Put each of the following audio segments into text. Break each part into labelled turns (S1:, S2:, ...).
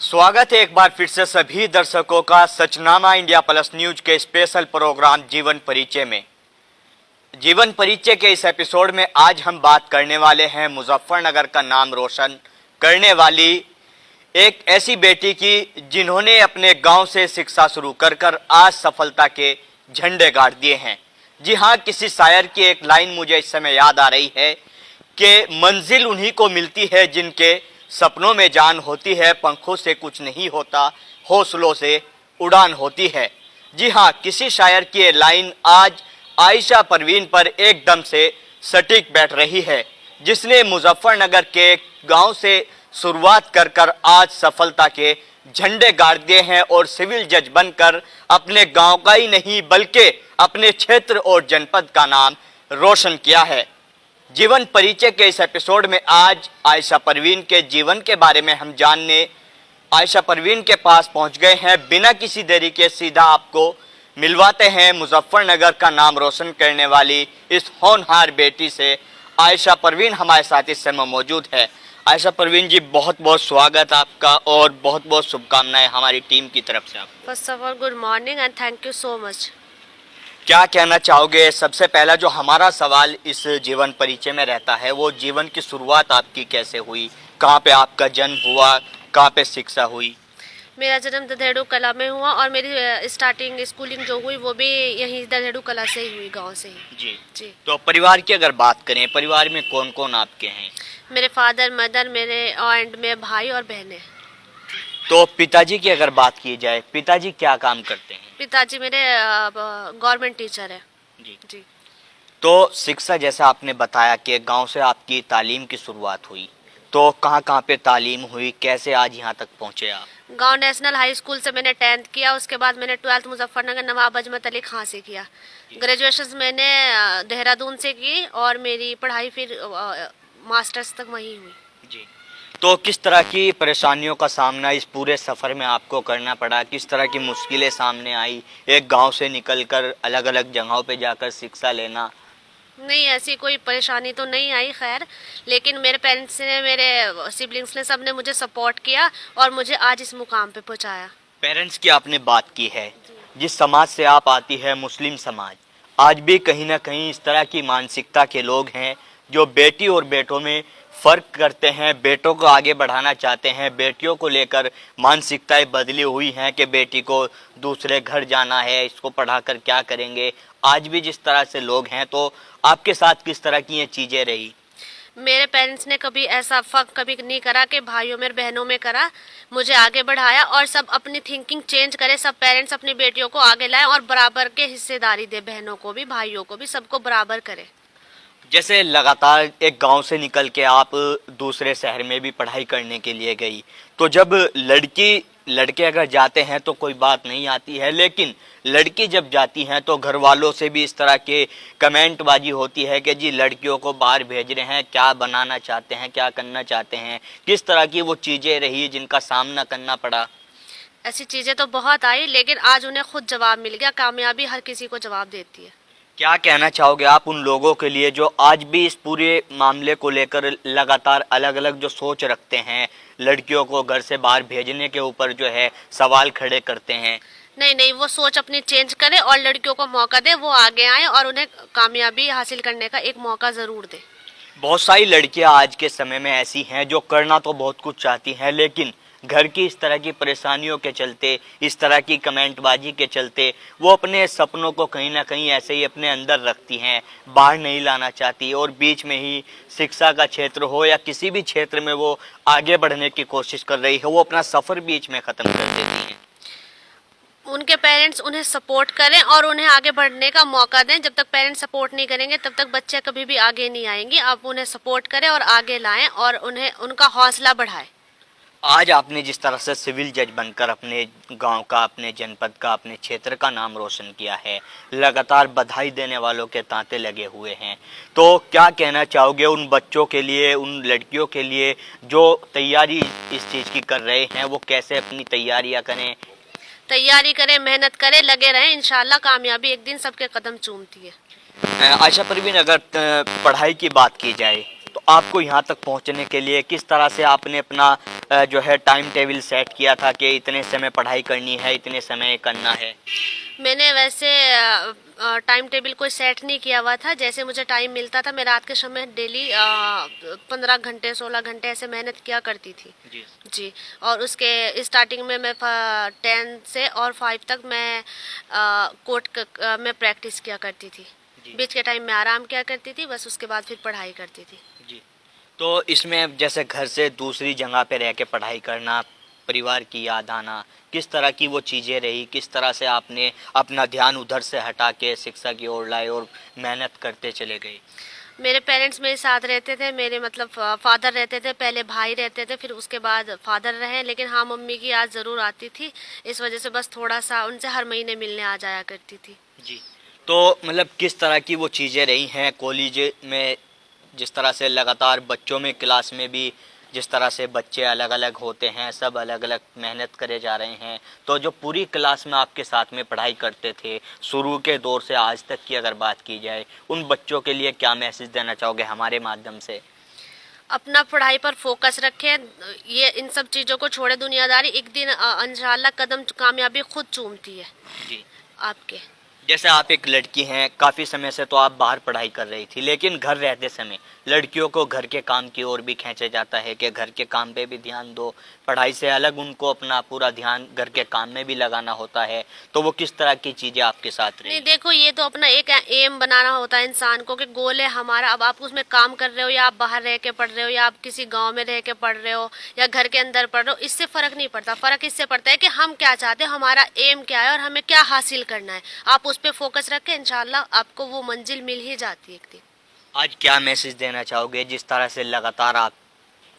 S1: स्वागत है एक बार फिर से सभी दर्शकों का सचनामा इंडिया प्लस न्यूज के स्पेशल प्रोग्राम जीवन परिचय में। जीवन परिचय के इस एपिसोड में आज हम बात करने वाले हैं मुजफ्फरनगर का नाम रोशन करने वाली एक ऐसी बेटी की जिन्होंने अपने गांव से शिक्षा शुरू कर आज सफलता के झंडे गाड़ दिए हैं। जी हाँ, किसी शायर की एक लाइन मुझे इस समय याद आ रही है कि मंजिल उन्हीं को मिलती है जिनके सपनों में जान होती है, पंखों से कुछ नहीं होता, हौसलों से उड़ान होती है। जी हाँ, किसी शायर की ये लाइन आज आयशा परवीन पर एकदम से सटीक बैठ रही है, जिसने मुजफ्फरनगर के गांव से शुरुआत कर आज सफलता के झंडे गाड़ दिए हैं और सिविल जज बनकर अपने गांव का ही नहीं बल्कि अपने क्षेत्र और जनपद का नाम रोशन किया है। जीवन परिचय के इस एपिसोड में आज आयशा परवीन के जीवन के बारे में हम जानने आयशा परवीन के पास पहुंच गए हैं। बिना किसी देरी के सीधा आपको मिलवाते हैं मुजफ्फरनगर का नाम रोशन करने वाली इस होनहार बेटी से। आयशा परवीन हमारे साथ इस समय मौजूद है। आयशा परवीन जी, बहुत बहुत स्वागत आपका और बहुत बहुत शुभकामनाएं हमारी टीम की तरफ से आपको।
S2: First of all good morning and thank you so much.
S1: क्या कहना चाहोगे? सबसे पहला जो हमारा सवाल इस जीवन परिचय में रहता है वो जीवन की शुरुआत आपकी कैसे हुई, कहाँ पे आपका जन्म हुआ, कहाँ पे शिक्षा हुई?
S2: मेरा जन्म दधेड़ू कला में हुआ और मेरी स्टार्टिंग स्कूलिंग जो हुई वो भी यहीं दधेड़ू कला से ही हुई, गांव से ही।
S1: जी। तो परिवार की अगर बात करें, परिवार में कौन कौन आपके हैं?
S2: मेरे फादर, मदर, मेरे एंड मेरे भाई और बहनें।
S1: तो पिताजी की अगर बात की जाए, पिताजी क्या काम करते हैं?
S2: पिताजी मेरे गवर्नमेंट टीचर है। जी।
S1: तो शिक्षा, जैसा आपने बताया कि गांव से आपकी तालीम की शुरुआत हुई, तो कहाँ कहाँ पे तालीम हुई, कैसे आज यहाँ तक पहुँचे आप?
S2: गांव नेशनल हाई स्कूल से मैंने 10th किया, उसके बाद मैंने 12th मुजफ्फरनगर नवाब अजमत अली खां से किया। ग्रेजुएशन मैंने देहरादून से की और मेरी पढ़ाई फिर मास्टर्स तक वहीं हुई।
S1: जी। तो किस तरह की परेशानियों का सामना इस पूरे सफ़र में आपको करना पड़ा? किस तरह की मुश्किलें सामने आई एक गांव से निकलकर अलग अलग जगहों पे जाकर शिक्षा लेना?
S2: नहीं, ऐसी कोई परेशानी तो नहीं आई खैर, लेकिन मेरे पेरेंट्स ने, मेरे सिबलिंग्स ने, सब ने मुझे सपोर्ट किया और मुझे आज इस मुकाम पे पहुंचाया।
S1: पेरेंट्स की आपने बात की है, जिस समाज से आप आती है मुस्लिम समाज, आज भी कहीं ना कहीं इस तरह की मानसिकता के लोग हैं जो बेटी और बेटों में फ़र्क करते हैं, बेटों को आगे बढ़ाना चाहते हैं, बेटियों को लेकर मानसिकताएं बदली हुई हैं कि बेटी को दूसरे घर जाना है, इसको पढ़ाकर क्या करेंगे। आज भी जिस तरह से लोग हैं, तो आपके साथ किस तरह की ये चीज़ें रही?
S2: मेरे पेरेंट्स ने कभी ऐसा फर्क कभी नहीं करा कि भाइयों में बहनों में करा, मुझे आगे बढ़ाया और सब अपनी थिंकिंग चेंज करे। सब पेरेंट्स अपनी बेटियों को आगे लाए और बराबर के हिस्सेदारी दे, बहनों को भी भाइयों को भी, सबको बराबर करे।
S1: जैसे लगातार एक गांव से निकल के आप दूसरे शहर में भी पढ़ाई करने के लिए गई, तो जब लड़के अगर जाते हैं तो कोई बात नहीं आती है, लेकिन लड़की जब जाती हैं तो घर वालों से भी इस तरह के कमेंटबाजी होती है कि जी लड़कियों को बाहर भेज रहे हैं, क्या बनाना चाहते हैं, क्या करना चाहते हैं। किस तरह की वो चीज़ें रही जिनका सामना करना पड़ा?
S2: ऐसी चीजें तो बहुत आई, लेकिन आज उन्हें खुद जवाब मिल गया। कामयाबी हर किसी को जवाब देती है।
S1: क्या कहना चाहोगे आप उन लोगों के लिए जो आज भी इस पूरे मामले को लेकर लगातार अलग अलग जो सोच रखते हैं, लड़कियों को घर से बाहर भेजने के ऊपर जो है सवाल खड़े करते हैं?
S2: नहीं, वो सोच अपनी चेंज करे और लड़कियों को मौका दे, वो आगे आए और उन्हें कामयाबी हासिल करने का एक मौका जरूर दे।
S1: बहुत सारी लड़कियां आज के समय में ऐसी हैं जो करना तो बहुत कुछ चाहती हैं, लेकिन घर की इस तरह की परेशानियों के चलते, इस तरह की कमेंटबाजी के चलते वो अपने सपनों को कहीं ना कहीं ऐसे ही अपने अंदर रखती हैं, बाहर नहीं लाना चाहती और बीच में ही शिक्षा का क्षेत्र हो या किसी भी क्षेत्र में वो आगे बढ़ने की कोशिश कर रही है, वो अपना सफ़र बीच में ख़त्म कर देती हैं।
S2: उनके पेरेंट्स उन्हें सपोर्ट करें और उन्हें आगे बढ़ने का मौका दें। जब तक पेरेंट्स सपोर्ट नहीं करेंगे तब तक बच्चे कभी भी आगे नहीं आएंगे। आप उन्हें सपोर्ट करें और आगे लाएं और उन्हें उनका हौसला बढ़ाएं।
S1: आज आपने जिस तरह से सिविल जज बनकर अपने गांव का, अपने जनपद का, अपने क्षेत्र का नाम रोशन किया है, लगातार बधाई देने वालों के तांते लगे हुए हैं, तो क्या कहना चाहोगे उन बच्चों के लिए, उन लड़कियों के लिए जो तैयारी इस चीज़ की कर रहे हैं, वो कैसे अपनी तैयारियां करें?
S2: तैयारी करें, मेहनत करें, लगे रहें, इंशाल्लाह कामयाबी एक दिन सबके कदम चूमती है।
S1: आयशा परवीन, अगर पढ़ाई की बात की जाए तो आपको यहाँ तक पहुँचने के लिए किस तरह से आपने अपना जो है टाइम टेबल सेट किया था कि इतने समय पढ़ाई करनी है, इतने समय करना है?
S2: मैंने वैसे टाइम टेबल कोई सेट नहीं किया हुआ था। जैसे मुझे टाइम मिलता था मैं रात के समय डेली 15 घंटे 16 घंटे ऐसे मेहनत किया करती थी
S1: जी।
S2: जी। और उसके स्टार्टिंग में मैं 10 से और 5 तक मैं कोर्ट में प्रैक्टिस किया करती थी।
S1: जी।
S2: बीच के टाइम में आराम किया करती थी, बस उसके बाद फिर पढ़ाई करती थी।
S1: जी। तो इसमें जैसे घर से दूसरी जगह पे रह के पढ़ाई करना, परिवार की याद आना, किस तरह की वो चीज़ें रही, किस तरह से आपने अपना ध्यान उधर से हटा के शिक्षा की ओर लाए और मेहनत करते चले गए?
S2: मेरे पेरेंट्स मेरे साथ रहते थे, मेरे मतलब फादर रहते थे, पहले भाई रहते थे, फिर उसके बाद फादर रहे। लेकिन हाँ, मम्मी की याद ज़रूर आती थी, इस वजह से बस थोड़ा सा उनसे हर महीने मिलने आ जाया करती थी।
S1: जी। तो मतलब किस तरह की वो चीज़ें रही हैं कॉलेज में, जिस तरह से लगातार बच्चों में क्लास में भी जिस तरह से बच्चे अलग अलग होते हैं, सब अलग अलग मेहनत करे जा रहे हैं, तो जो पूरी क्लास में आपके साथ में पढ़ाई करते थे शुरू के दौर से आज तक की अगर बात की जाए, उन बच्चों के लिए क्या मैसेज देना चाहोगे हमारे माध्यम से?
S2: अपना पढ़ाई पर फोकस रखें, ये इन सब चीज़ों को छोड़े दुनियादारी। एक दिन इंशाल्लाह कदम कामयाबी खुद चूमती है
S1: जी।
S2: आपके।
S1: जैसे आप एक लड़की हैं, काफ़ी समय से तो आप बाहर पढ़ाई कर रही थी, लेकिन घर रहते समय लड़कियों को घर के काम की ओर भी खींचा जाता है कि घर के काम पे भी ध्यान दो, पढ़ाई से अलग उनको अपना पूरा ध्यान घर के काम में भी लगाना होता है। तो वो किस तरह की चीज़ें आपके साथ रही?
S2: नहीं देखो, ये तो अपना एक एम बनाना होता है इंसान को कि गोल है हमारा। अब आप उसमें काम कर रहे हो या आप बाहर रह के पढ़ रहे हो या आप किसी गांव में रह के पढ़ रहे हो या घर के अंदर पढ़ रहे हो, इससे फर्क नहीं पड़ता। फर्क इससे पड़ता है कि हम क्या चाहते हैं, हमारा एम क्या है और हमें क्या हासिल करना है। आप उस पर फोकस रखें, इंशाल्लाह आपको वो मंजिल मिल ही जाती है एक दिन।
S1: आज क्या मैसेज देना चाहोगे जिस तरह से लगातार आप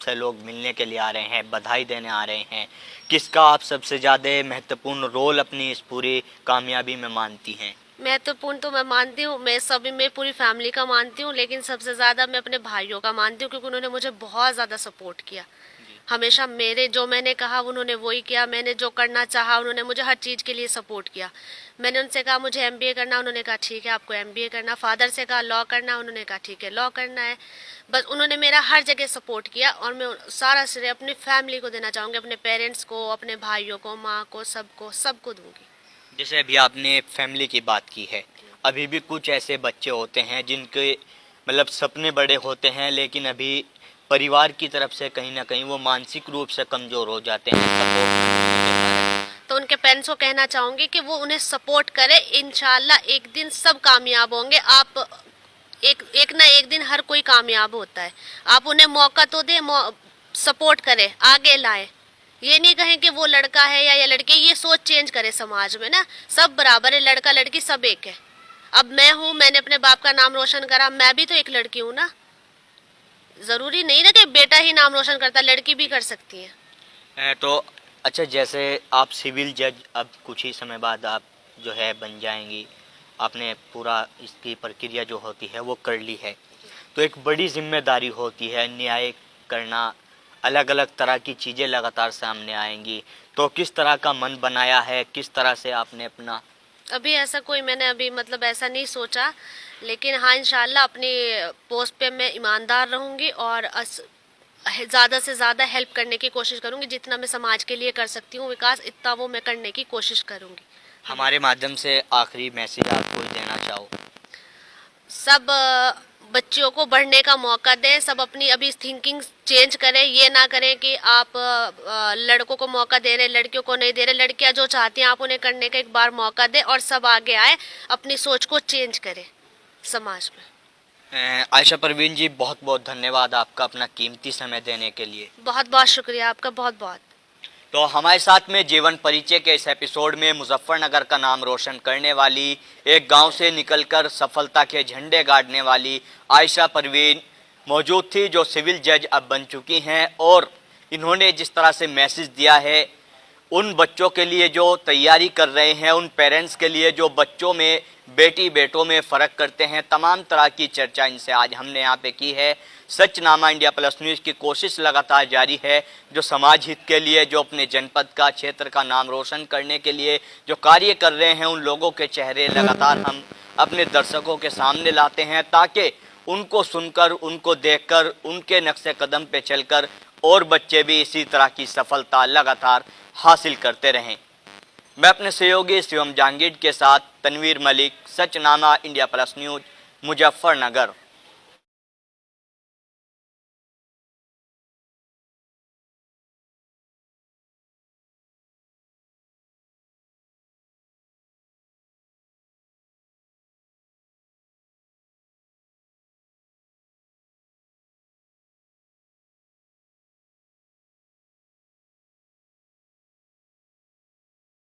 S1: से लोग मिलने के लिए आ रहे हैं, बधाई देने आ रहे हैं, किसका आप सबसे ज़्यादा महत्वपूर्ण रोल अपनी इस पूरी कामयाबी में मानती हैं?
S2: महत्वपूर्ण तो मैं मानती हूँ, मैं सभी में पूरी फैमिली का मानती हूँ, लेकिन सबसे ज़्यादा मैं अपने भाइयों का मानती हूँ, क्योंकि उन्होंने मुझे बहुत ज़्यादा सपोर्ट किया। हमेशा मेरे जो मैंने कहा उन्होंने वही किया, मैंने जो करना चाहा उन्होंने मुझे हर चीज़ के लिए सपोर्ट किया। मैंने उनसे कहा मुझे एमबीए करना, उन्होंने कहा ठीक है आपको एमबीए करना। फादर से कहा लॉ करना, उन्होंने कहा ठीक है लॉ करना है। बस उन्होंने मेरा हर जगह सपोर्ट किया और मैं सारा श्रेय अपनी फैमिली को देना चाहूँगी, अपने पेरेंट्स को, अपने भाइयों को, माँ को, सबको दूंगी।
S1: जैसे अभी आपने फैमिली की बात की है, अभी भी कुछ ऐसे बच्चे होते हैं जिनके मतलब सपने बड़े होते हैं, लेकिन अभी परिवार की तरफ से कहीं ना कहीं वो मानसिक रूप से कमज़ोर हो जाते हैं सपोर्ट नहीं मिलने के कारण।
S2: तो उनके पेरेंट्स को कहना चाहूँगी कि वो उन्हें सपोर्ट करे, इंशाल्लाह एक दिन सब कामयाब होंगे। आप एक ना एक दिन हर कोई कामयाब होता है। आप उन्हें मौका तो दे, सपोर्ट करें, आगे लाए। ये नहीं कहें कि वो लड़का है या लड़की, ये सोच चेंज करे समाज में ना। सब बराबर है, लड़का लड़की सब एक है। अब मैं हूँ, मैंने अपने बाप का नाम रोशन करा, मैं भी तो एक लड़की हूँ ना। जरूरी नहीं ना कि बेटा ही नाम रोशन करता, लड़की भी कर सकती है।
S1: तो अच्छा, जैसे आप सिविल जज अब कुछ ही समय बाद आप जो है बन जाएंगी, आपने पूरा इसकी प्रक्रिया जो होती है वो कर ली है, तो एक बड़ी जिम्मेदारी होती है न्याय करना, अलग अलग तरह की चीज़ें लगातार सामने आएंगी, तो किस तरह का मन बनाया है, किस तरह से आपने अपना?
S2: अभी ऐसा कोई मैंने अभी मतलब ऐसा नहीं सोचा, लेकिन हाँ इंशाल्लाह अपनी पोस्ट पे मैं ईमानदार रहूँगी और ज़्यादा से ज़्यादा हेल्प करने की कोशिश करूँगी। जितना मैं समाज के लिए कर सकती हूँ विकास, इतना वो मैं करने की कोशिश करूँगी।
S1: हमारे माध्यम से आखिरी मैसेज आप कोई देना चाहो?
S2: सब बच्चियों को बढ़ने का मौका दें, सब अपनी अभी थिंकिंग चेंज करें। ये ना करें कि आप लड़कों को मौका दे रहे, लड़कियों को नहीं दे रहे। लड़कियां जो चाहती हैं आप उन्हें करने का एक बार मौका दें और सब आगे आए, अपनी सोच को चेंज करें समाज में।
S1: आयशा परवीन जी, बहुत बहुत धन्यवाद आपका अपना कीमती समय देने के लिए।
S2: बहुत बहुत शुक्रिया आपका, बहुत बहुत।
S1: तो हमारे साथ में जीवन परिचय के इस एपिसोड में मुजफ्फरनगर का नाम रोशन करने वाली, एक गांव से निकलकर सफलता के झंडे गाड़ने वाली आयशा परवीन मौजूद थी, जो सिविल जज अब बन चुकी हैं। और इन्होंने जिस तरह से मैसेज दिया है उन बच्चों के लिए जो तैयारी कर रहे हैं, उन पेरेंट्स के लिए जो बच्चों में, बेटी बेटों में फ़र्क करते हैं, तमाम तरह की चर्चा इनसे आज हमने यहाँ पे की है। सचनामा इंडिया प्लस न्यूज़ की कोशिश लगातार जारी है, जो समाज हित के लिए, जो अपने जनपद का, क्षेत्र का नाम रोशन करने के लिए जो कार्य कर रहे हैं, उन लोगों के चेहरे लगातार हम अपने दर्शकों के सामने लाते हैं, ताकि उनको सुनकर, उनको देखकर, उनके नक्शे कदम पे चलकर और बच्चे भी इसी तरह की सफलता लगातार हासिल करते रहें। मैं अपने सहयोगी शिवम जहांगीर के साथ Tanveer Malik, Sachnama India Plus News, Muzaffarnagar.